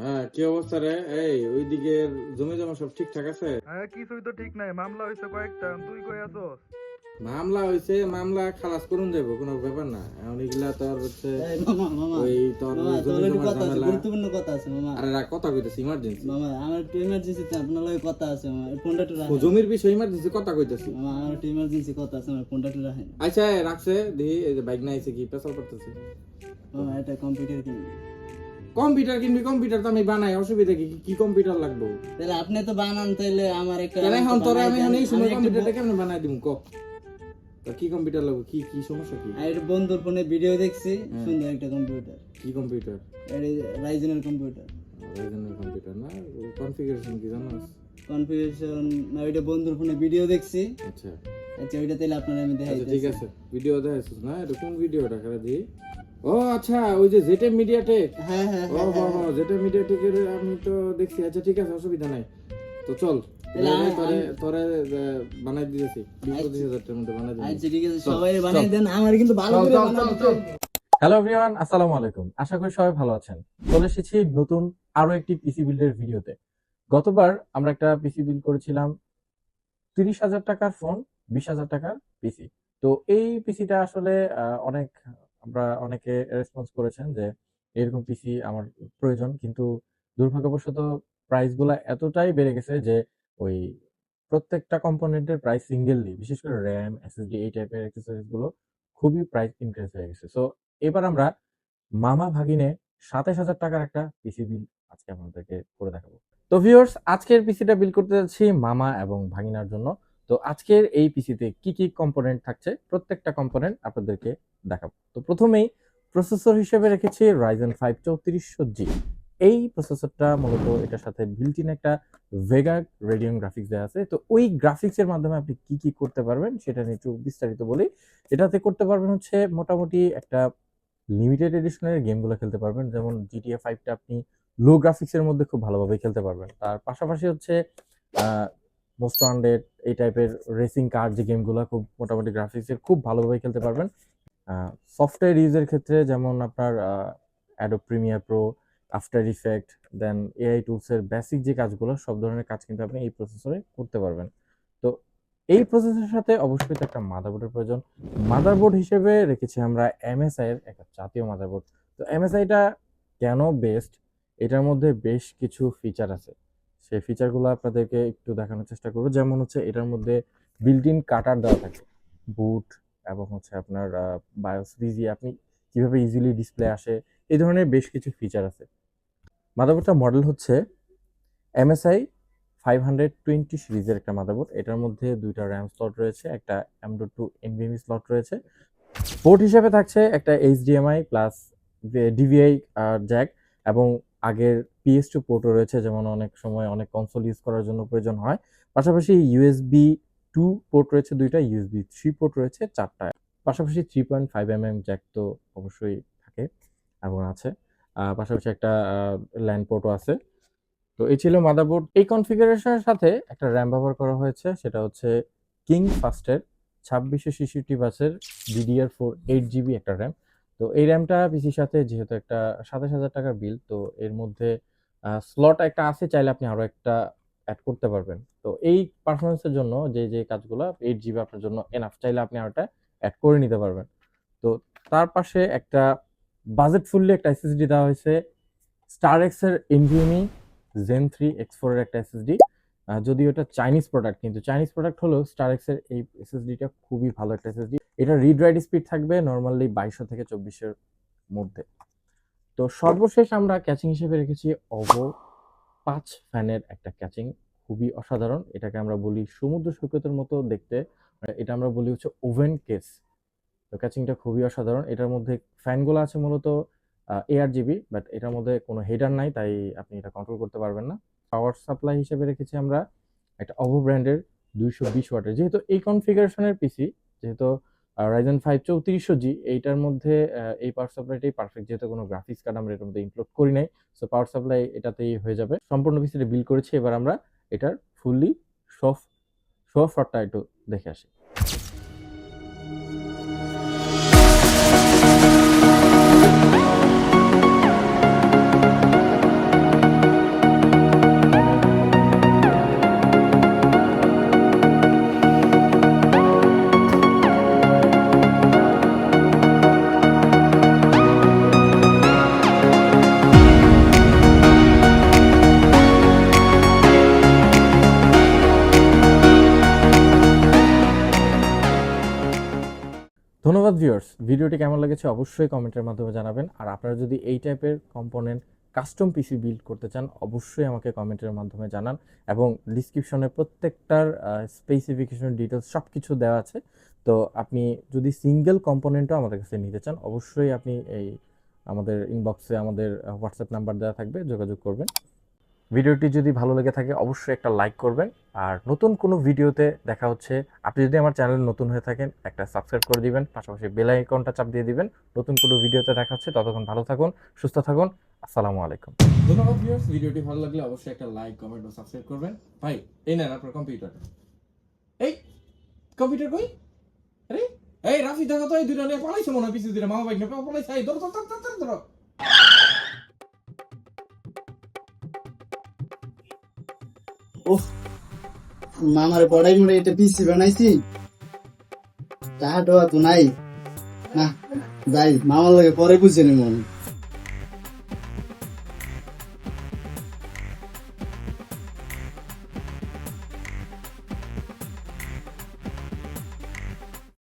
হ্যাঁ, কি অবস্থা রে? এই ওইদিকে জমি জমা সব ঠিকঠাক আছে? হ্যাঁ, কিছুই তো ঠিক নাই। মামলা হয়েছে কয়েকটা। তুই কই আছোস? মামলা হইছে, মামলা খালাস করুন যাবো, কোনো ব্যাপার না। এখন এগুলা তোর হচ্ছে এই মামা মামা ওই তোর মামা তোর জমি একটু জমার কথা আছে, ঝামেলা। গুরুত্বপূর্ণ কথা আছে মামা। আরে রাখ, কথা কইতেছি, ইমার্জেন্সি। মামা আমার একটু ইমার্জেন্সিতে আপনার লগে কথা আছে মামা, এই ফোনটা একটু ও রাখেন। জমির বিষয় ইমার্জেন্সি কথা কইতেছি। মামা আমার একটু ইমার্জেন্সি কথা আছে, আমার ফোনটা একটু রাখেন। আচ্ছা রাখছে, দেখি এই যে বাইক না আইছে কি পেছাল করতেছে। মামা এটা কম্পিউটার কিনবি। কম্পিউটার কিনবি? কম্পিউটার তো আমি বানাই, অসুবিধা কি? কি কম্পিউটার লাগবে? তাহলে আপনি তো বানান, তাইলে আমার একটা কেন এখন তোরা আমি এখন এই সময় আমি কম্পিউটারটা কেমনে বানাই দিমু ক? তো কি কম্পিউটার লাগবে? কি কি সমস্যা কি? একটা বন্ধুর ফোনে ভিডিও দেখছি, সুন্দর একটা কম্পিউটার, কি কম্পিউটার? রাইজেনের কম্পিউটার। রাইজেনের কম্পিউটার না? কনফিগারেশন কি জানোস? কনফিগারেশন না, ওইটা বন্ধুর ফোনে ভিডিও দেখছি। আচ্ছা আচ্ছা ওইটা তাইলে আপনার আমি দেখাই। আচ্ছা ঠিক আছে, ভিডিও দেখাইছিস না? এটা কোন ভিডিওটা করে দিই? ও আচ্ছা, ওই যে জেটে মিডিয়াটেক। হ্যাঁ হ্যাঁ ও হো হো, জেটে মিডিয়াটেকের আমি তো দেখছি। আচ্ছা ঠিক আছে, অসুবিধা নাই। তো চল তোরে তোরে বানাই দিতেছি 20-25 হাজার টাকার মধ্যে বানাই দিতেছি। আচ্ছা ঠিক আছে, সবাই বানাই দেন, আমার কিন্তু ভালো করে বানাতে। হ্যালো এভরিওয়ান, আসসালামু আলাইকুম। আশা করি সবাই ভালো আছেন। চলে এসেছি নতুন আরো একটি পিসি বিল্ডের ভিডিওতে। গতবার আমরা একটা পিসি বিল্ড করেছিলাম 30,000 টাকার ফোন, 20,000 টাকার পিসি। তো এই পিসিটা আসলে অনেকে রেসপন্স করেছেন যে এরকম পিসি আমার প্রয়োজন, কিন্তু দুর্ভাগ্যবশত প্রাইস গুলা এতটাই বেড়ে গেছে যে ওই প্রত্যেকটা কম্পোনেন্টের প্রাইস সিঙ্গেললি, বিশেষ করে র্যাম, এসএসডি এই টাইপের অ্যাক্সেসরিজ গুলো খুবই প্রাইস ইনক্রিজ হয়ে গেছে। সো এবার আমরা মামা ভাগিনে 27,000 টাকার একটা পিসি বিল আজকে আপনাদেরকে করে দেখাবো। তো ভিউয়ার্স, আজকের পিসিটা বিল করতে যাচ্ছি মামা এবং ভাগিনার জন্য। তো আজকের এই পিসিতে কি কি কম্পোনেন্ট থাকছে প্রত্যেকটা কম্পোনেন্ট আপনাদেরকে দেখাবো। তো প্রথমেই প্রসেসর হিসেবে রেখেছি Ryzen 5 3400G। এই প্রসেসরটা মূলত এটার সাথে বিল্ট ইন একটা ভেগা রেডিয়ন গ্রাফিক্স দেওয়া আছে। তো ওই গ্রাফিক্সের মাধ্যমে আপনি কি কি করতে পারবেন সেটা নিয়ে একটু বিস্তারিত বলি। এটাতে করতে পারবেন হচ্ছে মোটামুটি একটা লিমিটেড এডিশনের গেমগুলো খেলতে পারবেন, যেমন GTA 5টা আপনি লো গ্রাফিক্সের মধ্যে খুব ভালোভাবে খেলতে পারবেন। তার পাশাপাশি হচ্ছে মোস্ট ওয়ান্টেড এই টাইপের রেসিং কার যে গেমগুলো খুব মোটামুটি গ্রাফিক্সের খুব ভালোভাবে খেলতে পারবেন। সফটওয়্যার ইউজের ক্ষেত্রে যেমন আপনার Adobe Premiere Pro, after effect, then AI টুলসের বেসিক যে কাজগুলো সব ধরনের কাজ কিন্তু আপনি এই প্রসেসরে করতে পারবেন। তো এই প্রসেসরের সাথে অবশ্যই তো একটা মাদারবোর্ডের প্রয়োজন। মাদারবোর্ড হিসেবে রেখেছি আমরা এমএসআই এর একটা জাতীয় মাদারবোর্ড। তো এমএসআইটা কেন বেস্ট, এটার মধ্যে বেশ কিছু ফিচার আছে। সেই ফিচারগুলো আপনাদেরকে একটু দেখানোর চেষ্টা করব। যেমন হচ্ছে এটার মধ্যে বিল্ট ইন কাটার দেওয়া থাকে, বুট এবং হচ্ছে আপনার বায়োস ভিজি আপনি কিভাবে ইজিলি ডিসপ্লে আসে, এই ধরনের বেশ কিছু ফিচার আছে। মাদারবোর্ডটার মডেল হচ্ছে MSI 520 সিরিজের একটা মাদারবোর্ড। এটার মধ্যে দুইটা র্যাম স্লট রয়েছে, একটা M.2 NVMe স্লট রয়েছে। পোর্ট হিসেবে থাকছে একটা HDMI প্লাস DVI জ্যাক, এবং আগের PS2 পোর্টও রয়েছে, যেমন অনেক সময় অনেক কনসোল ইউজ করার জন্য প্রয়োজন হয়। পাশাপাশি USB 2 পোর্ট রয়েছে দুইটা, USB 3 পোর্ট রয়েছে চারটা, পাশাপাশি 3.5mm জ্যাক তো অবশ্যই থাকে এবং আছে। পাশাপাশি একটা ল্যান্ড পোর্টও আছে। তো এই ছিল মাদারবোর্ড। এই কনফিগারেশনের সাথে একটা র্যাম ব্যবহার করা হয়েছে, সেটা হচ্ছে কিং ফাস্টের 2666 বাসের DDR4 8GB একটা র্যাম। তো এই র্যামটা পিসির সাথে যেহেতু একটা 27,000 টাকার বিল, তো এর মধ্যে স্লট একটা আছে, চাইলে আপনি আরো একটা অ্যাড করতে পারবেন। তো এই পারফরমেন্সের জন্য যে যে কাজগুলো 8GB আপনার জন্য এনাফ, চাইলে আপনি আরোটা অ্যাড করে নিতে পারবেন। তো তার পাশে একটা বাজেট ফুললি একটা এসএসডি দেওয়া হয়েছে, স্টারএক্স এর NVMe Zen 3 X4 এর একটা এসএসডি। যদিও এটা চাইনিজ প্রোডাক্ট, কিন্তু চাইনিজ প্রোডাক্ট হলেও স্টারএক্স এর এই এসএসডিটা খুবই ভালো একটা এসএসডি। এটা রিড রাইট স্পিড থাকবে নরমালি 2200 থেকে 2400 মধ্যে। তো সর্বশেষ আমরা ক্যাচিং হিসেবে রেখেছি OVO 5 ফ্যানের একটা ক্যাচিং, খুবই অসাধারণ। এটাকে আমরা বলি সমুদ্র সৈকতের মতো দেখতে, এটা আমরা বলি হচ্ছে ওভেন কেস। তো ক্যাচিংটা খুবই অসাধারণ। এটার মধ্যে ফ্যানগুলো আছে মূলত ARGB, বাট এটার মধ্যে কোনো হেডার নাই, তাই আপনি এটা কন্ট্রোল করতে পারবেন না। পাওয়ার সাপ্লাই হিসেবে রেখেছি আমরা একটা OVO ব্র্যান্ডের 220 ওয়াটের। যেহেতু এই কনফিগারেশনের পিসি, যেহেতু Ryzen 5 3400G, এইটার মধ্যে এই পাওয়ার সাপ্লাইটাই পারফেক্ট, যেহেতু কোনো গ্রাফিক্স কার্ড আমরা এটার মধ্যে ইনক্লুড করি নাই। সো পাওয়ার সাপ্লাই এটাতেই হয়ে যাবে। সম্পূর্ণ পিসিটা বিল করেছি। এবার আমরা এটার ফুললি শো ফ্রন্টটা একটু দেখে আসি। ধন্যবাদ ভিউয়ার্স, ভিডিওটি কেমন লেগেছে অবশ্যই কমেন্টের মাধ্যমে জানাবেন। আর আপনারা যদি এই টাইপের কম্পোনেন্ট কাস্টম পিসি বিল্ড করতে চান অবশ্যই আমাকে কমেন্টের মাধ্যমে জানান, এবং ডিসক্রিপশনে প্রত্যেকটার স্পেসিফিকেশন ডিটেলস সব কিছু দেওয়া আছে। তো আপনি যদি সিঙ্গেল কম্পোনেন্টও আমাদের কাছে নিতে চান অবশ্যই আপনি এই আমাদের ইনবক্সে আমাদের হোয়াটসঅ্যাপ নাম্বার দেওয়া থাকবে, যোগাযোগ করবেন। ভিডিওটি যদি ভালো লেগে থাকে অবশ্যই একটা লাইক করবেন। আর নতুন কোনো ভিডিওতে দেখা হচ্ছে। আপনি যদি আমার চ্যানেল নতুন হয়ে থাকেন একটা সাবস্ক্রাইব করে দিবেন, পাশাপাশি বেল আইকনটা চাপ দিয়ে দিবেন। নতুন কোনো ভিডিওতে দেখা হচ্ছে, ততক্ষণ ভালো থাকুন, সুস্থ থাকুন। আসসালামু আলাইকুম। ধন্যবাদ ভিউয়ার্স, ভিডিওটি ভালো লাগলে অবশ্যই একটা লাইক, কমেন্ট ও সাবস্ক্রাইব করবেন। ভাই এই নেন আপনার কম্পিউটার। এই কম্পিউটার কই? আরে এই রাফি, দেখো তো এই দুটো নিয়ে পালাইছে মনে হয়, পিছু দিলে মামা বাইক নিয়ে পালাইছে। এই ধরো ধরো ধরো ধরো। ওহ, মামারে পড়াই মোড়ে এটা পিসি বানাইছি, টাকা তো নাই না, যাই মামার লাগে পরে বুঝে নি মনে।